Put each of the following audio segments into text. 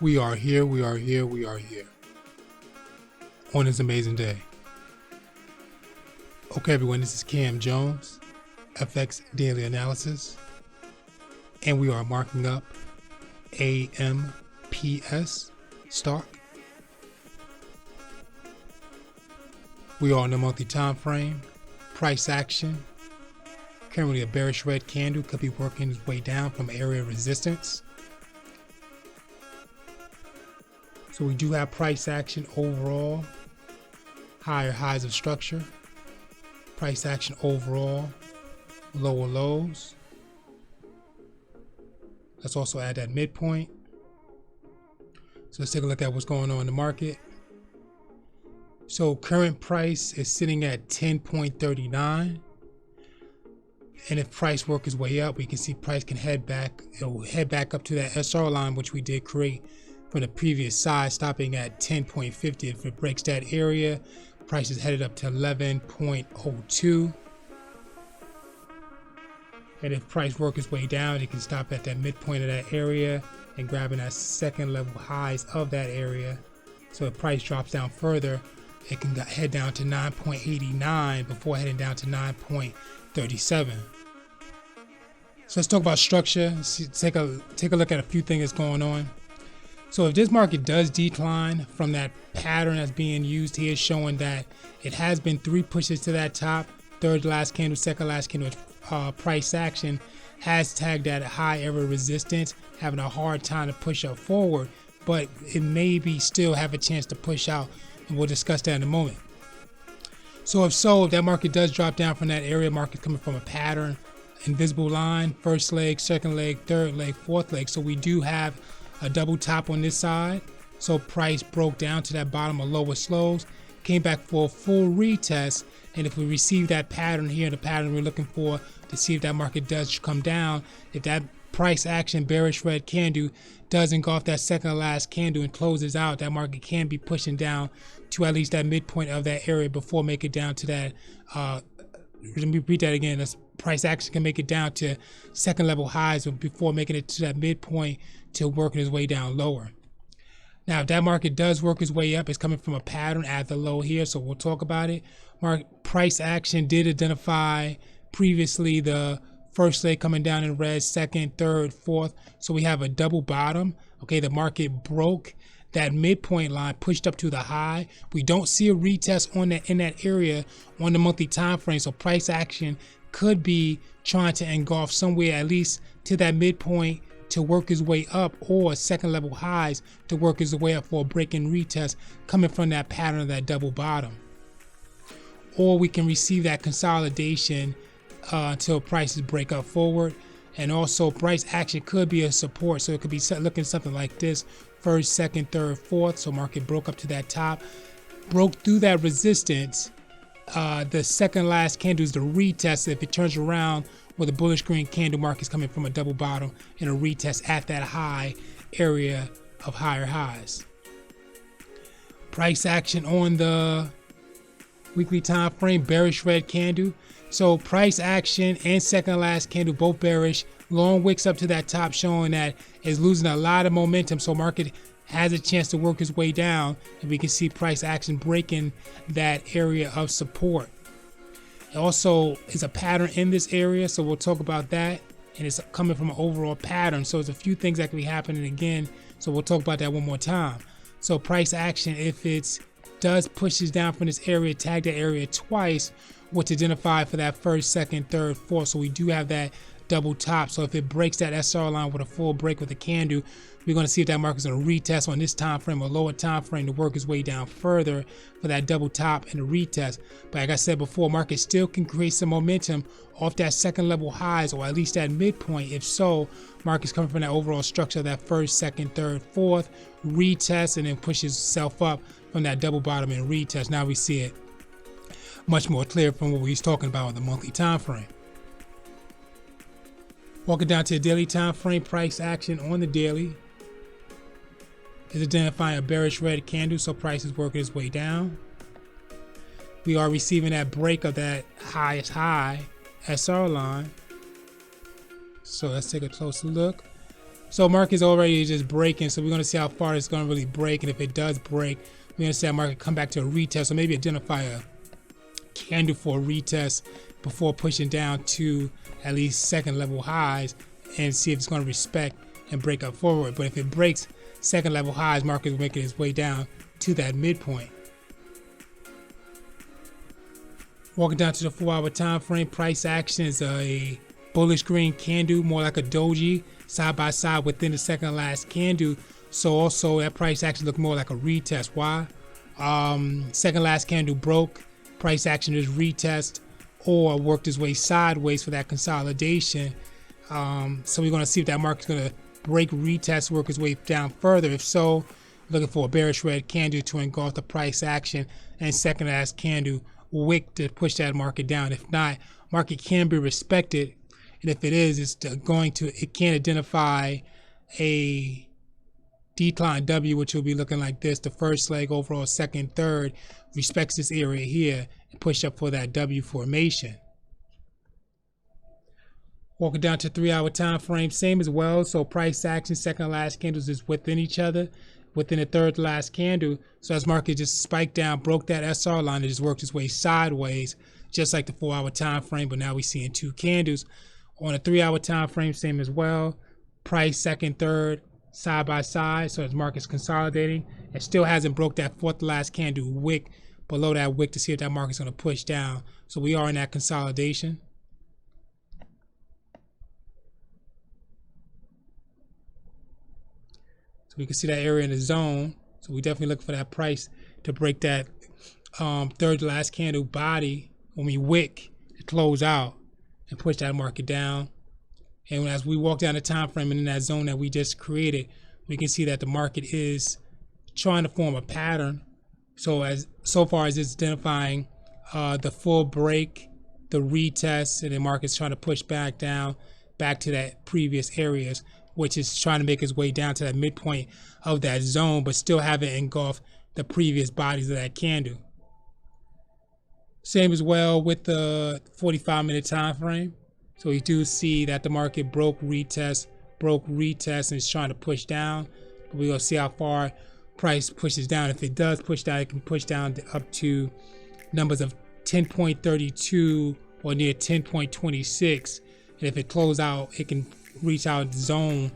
We are here, we are here, we are here on this amazing day. Okay, everyone, this is Cam Jones, FX Daily Analysis, and we are marking up AMPS stock. We are on the monthly time frame. Price action. Currently a bearish red candle, could be working its way down from area of resistance. So we do have price action overall, higher highs of structure, price action overall, lower lows. Let's also add that midpoint. So let's take a look at what's going on in the market. So current price is sitting at 10.39. And if price work its way up, we can see price can head back. It'll head back up to that SR line, which we did create from the previous side, stopping at 10.50. If it breaks that area, price is headed up to 11.02. And if price work its way down, it can stop at that midpoint of that area and grabbing that second level highs of that area. So if price drops down further, it can head down to 9.89 before heading down to 9.37. So let's talk about structure. Take a look at a few things that's going on. So if this market does decline from that pattern that's being used here, showing that it has been 3 pushes to that top, third last candle, second last candle, price action has tagged that high area resistance, having a hard time to push up forward, but it maybe still have a chance to push out, and we'll discuss that in a moment. So if that market does drop down from that area, market coming from a pattern, invisible line, first leg, second leg, third leg, fourth leg. So we do have a double top on this side. So price broke down to that bottom of lowest lows, came back for a full retest. And if we receive that pattern here, the pattern we're looking for to see if that market does come down, if that price action bearish red candle does engulf that second last candle and closes out, that market can be pushing down to at least that midpoint of that area before make it down to that. Let me repeat that again. This price action can make it down to second level highs before making it to that midpoint to working its way down lower. Now, if that market does work its way up, it's coming from a pattern at the low here, so we'll talk about it. Price action did identify previously the first leg coming down in red, second, third, fourth. So we have a double bottom. Okay, the market broke that midpoint line, pushed up to the high. We don't see a retest in that area on the monthly time frame. So price action could be trying to engulf somewhere at least to that midpoint to work his way up, or second level highs to work his way up for a break-in retest coming from that pattern of that double bottom. Or we can receive that consolidation until prices break up forward. And also price action could be a support, so it could be looking something like this: first, second, third, fourth. So market broke up to that top, broke through that resistance. The second last candle is the retest. If it turns around with a bullish green candle, market's coming from a double bottom and a retest at that high area of higher highs. Price action on the weekly time frame, bearish red candle. So price action and second last candle both bearish. Long wicks up to that top, showing that it's losing a lot of momentum. So market has a chance to work its way down, and we can see price action breaking that area of support. It also is a pattern in this area, so we'll talk about that. And it's coming from an overall pattern. So there's a few things that can be happening again. So we'll talk about that one more time. So price action, if it does pushes down from this area, tag that area twice, what's identified for that first, second, third, fourth. So we do have that double top. So if it breaks that SR line with a full break with a candle, we're going to see if that market's going to retest on this time frame or lower time frame to work its way down further for that double top and a retest. But like I said before, market still can create some momentum off that second level highs, or at least that midpoint. If so, market's coming from that overall structure of that first, second, third, fourth, retest, and then pushes itself up from that double bottom and retest. Now we see it much more clear from what we was talking about on the monthly time frame. Walking down to the daily time frame, price action on the daily is identifying a bearish red candle, so price is working its way down. We are receiving that break of that highest high SR line. So let's take a closer look. So market is already just breaking, so we're going to see how far it's going to really break, and if it does break, we're going to see that market come back to a retest, or maybe identify a candle for a retest before pushing down to at least second level highs and see if it's going to respect and break up forward. But if it breaks second level highs, market is making its way down to that midpoint. Walking down to the 4-hour time frame, price action is a bullish green candle, more like a doji, side by side within the second last candle. So also that price action look more like a retest. Why? Second last candle broke, price action is retest or worked its way sideways for that consolidation. So we're going to see if that market's going to break, retest, work its way down further. If so, looking for a bearish red candle to engulf the price action, and second last candle wick to push that market down. If not, market can be respected, and if it is, it can identify a decline W, which will be looking like this. The first leg, overall second, third, respects this area here and push up for that W formation. Walking down to 3-hour time frame, same as well. So price action, second last candles is within each other, within the third last candle. So as market just spiked down, broke that SR line, it just worked its way sideways, just like the 4-hour time frame. But now we're seeing two candles on a 3-hour time frame, same as well. Price second, third, side by side. So as market's consolidating, it still hasn't broke that fourth last candle wick below that wick to see if that market's going to push down. So we are in that consolidation. So we can see that area in the zone. So we definitely look for that price to break that third last candle body when we wick to close out and push that market down. And as we walk down the time frame and in that zone that we just created, we can see that the market is trying to form a pattern. So far as it's identifying the full break, the retest, and the market's trying to push back down, back to that previous areas, which is trying to make its way down to that midpoint of that zone, but still haven't engulfed the previous bodies of that candle. Same as well with the 45-minute time frame. So we do see that the market broke retest, and it's trying to push down. But we're gonna see how far price pushes down. If it does push down, it can push down up to numbers of 10.32 or near 10.26. And if it closes out, it can reach out the zone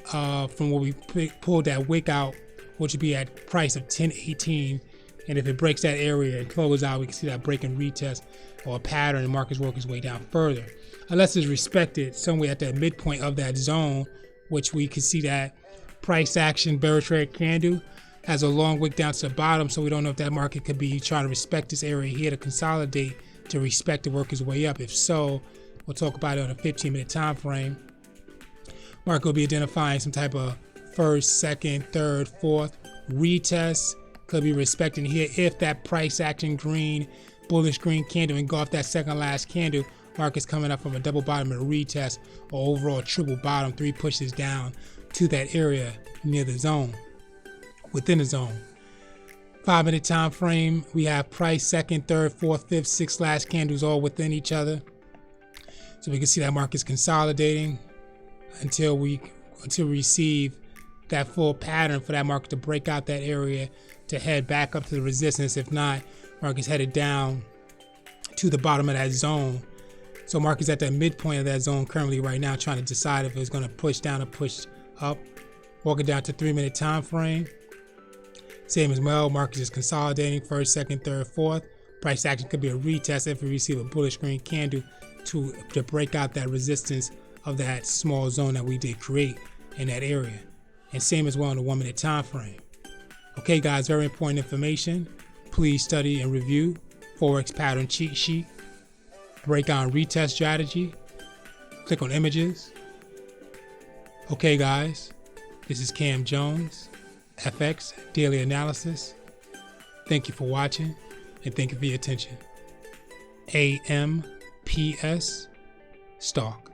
from where we pulled that wick out, which would be at price of 10.18. And if it breaks that area and closes out, we can see that break and retest or a pattern, and markets work its way down further. Unless it's respected somewhere at that midpoint of that zone, which we can see that price action bearish red candle has a long wick down to the bottom. So we don't know if that market could be trying to respect this area here to consolidate, to respect to work its way up. If so, we'll talk about it on a 15-minute time frame. Market will be identifying some type of first, second, third, fourth retest. Could be respecting here if that price action green, bullish green candle engulfed that second last candle. Market's coming up from a double bottom and a retest, or overall triple bottom, 3 pushes down to that area near the zone, within the zone. 5-minute time frame, we have price second, third, fourth, fifth, sixth last candles all within each other. So we can see that market's consolidating until we receive that full pattern for that market to break out that area to head back up to the resistance. If not, market's headed down to the bottom of that zone. So market's at the midpoint of that zone currently right now, trying to decide if it's going to push down or push up. Walking down to 3-minute time frame, same as well. Market is consolidating first, second, third, fourth. Price action could be a retest if we receive a bullish green candle to break out that resistance of that small zone that we did create in that area. And same as well on the 1-minute time frame. Okay guys, very important information. Please study and review Forex pattern cheat sheet, breakout retest strategy. Click on images. Okay guys, this is Cam Jones, FX Daily Analysis. Thank you for watching and thank you for your attention. AMPS stock.